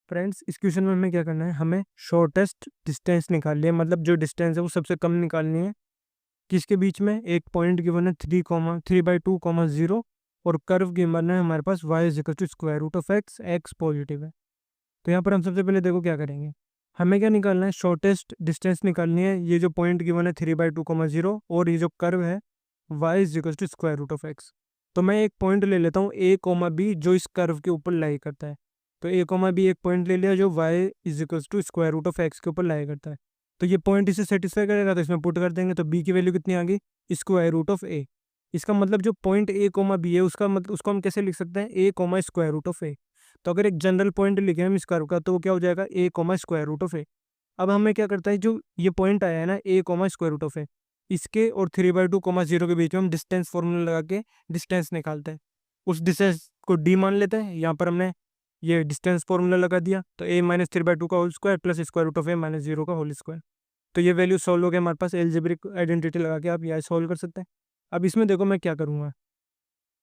Friends इस question में हमें क्या करना है, हमें शॉर्टेस्ट डिस्टेंस निकालनी है, मतलब जो डिस्टेंस है वो सबसे कम निकालनी है। किसके बीच में? एक पॉइंट गिवन है 3/2, और कर्व गिवन है हमारे पास y is equal to square root of x, x positive है। तो यहाँ पर हम सबसे पहले देखो क्या करेंगे, हमें क्या निकालना है, शॉर्टेस्ट डिस्टेंस निकालनी है। ये जो पॉइंट गिवन है 3/2, और ये जो कर्व है y is equal to square root of x. तो मैं एक पॉइंट ले लेता हूँ a, b जो इस कर्व के ऊपर लाई करता है। तो a, b एक पॉइंट ले लिया जो y is equal to square root of x के ऊपर लाई करता है। तो ये पॉइंट इसे सेटिस्फाई करेगा, तो इसमें पुट कर देंगे। तो b की वैल्यू कितनी आ गई? Square root of a। इसका मतलब जो पॉइंट a, b है उसका मतलब उसको हम कैसे लिख सकते हैं, a, square root of a। तो अगर एक जनरल पॉइंट लिखे हम इस कर्व का, तो वो क्या हो जाएगा, a, square root of a। अब हमें क्या करता है, जो ये पॉइंट आया है ना a, square root of a, इसके और 3/2, 0 के बीच में हम डिस्टेंस फॉर्मूला लगा के डिस्टेंस निकालते हैं। उस डिस्टेंस को d मान लेते हैं। यहाँ पर हमने ये डिस्टेंस फॉर्मूला लगा दिया, तो a-3/2 का whole square plus square root of a-0 का होल स्क्वायर। तो ये वैल्यू सॉल्व हो गया हमारे पास। एल्जेब्रिक आइडेंटिटी लगा के आप यह सॉल्व कर सकते हैं। अब इसमें देखो मैं क्या करूँगा,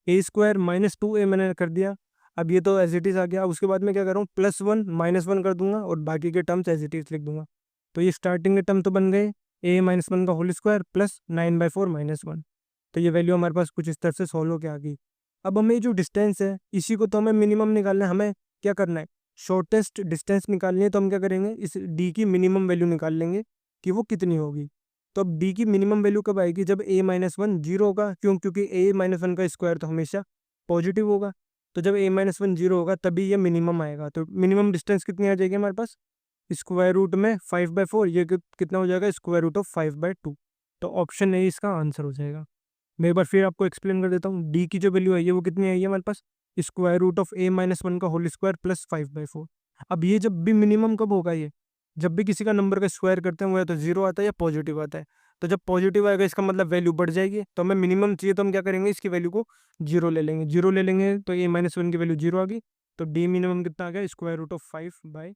a² - 2a मैंने कर दिया। अब ये तो एज इट इज़ आ गया। अब उसके बाद मैं क्या कर रहा हूँ, +1 -1 कर दूंगा और बाकी के टर्म्स एज इट इज़ लिख दूंगा। तो ये स्टार्टिंग के टर्म तो बन गए, a-1 का होल स्क्वायर प्लस 9/4 -1। तो ये वैल्यू हमारे पास कुछ इस तरह से सॉल्व होकर आ गई। अब हमें जो डिस्टेंस है इसी को तो हमें मिनिमम निकालना है। हमें क्या करना है, शॉर्टेस्ट डिस्टेंस निकालनी है। तो हम क्या करेंगे, इस d की मिनिमम वैल्यू निकाल लेंगे कि वो कितनी होगी। तो अब d की मिनिमम वैल्यू कब आएगी, जब a-1 जीरो होगा। क्यों? क्योंकि a-1 का स्क्वायर तो हमेशा पॉजिटिव होगा। तो जब a-1 जीरो होगा तभी ये मिनिमम आएगा। तो मिनिमम डिस्टेंस कितनी आ जाएगी हमारे पास, स्क्वायर रूट में 5/4, ये कितना हो जाएगा, स्क्वायर रूट ऑफ 5/2। तो ऑप्शन ए इसका आंसर हो जाएगा। मैं एक बार फिर आपको एक्सप्लेन कर देता हूँ। डी की जो वैल्यू आई है वो कितनी आई है हमारे पास, स्क्वायर रूट ऑफ a-1 का होल स्क्वायर प्लस 5/4। अब ये जब भी मिनिमम कब होगा, ये जब भी किसी का नंबर का स्क्वायर करते हैं वो या तो जीरो आता है या पॉजिटिव आता है। तो जब पॉजिटिव आएगा इसका मतलब वैल्यू बढ़ जाएगी। तो हमें मिनिमम चाहिए, तो हम क्या करेंगे, इसकी वैल्यू को जीरो ले लेंगे। जीरो ले लेंगे तो a-1 की वैल्यू जीरो आ गई। तो डी मिनिमम कितना आ गया, स्क्वायर रूट ऑफ 5/2।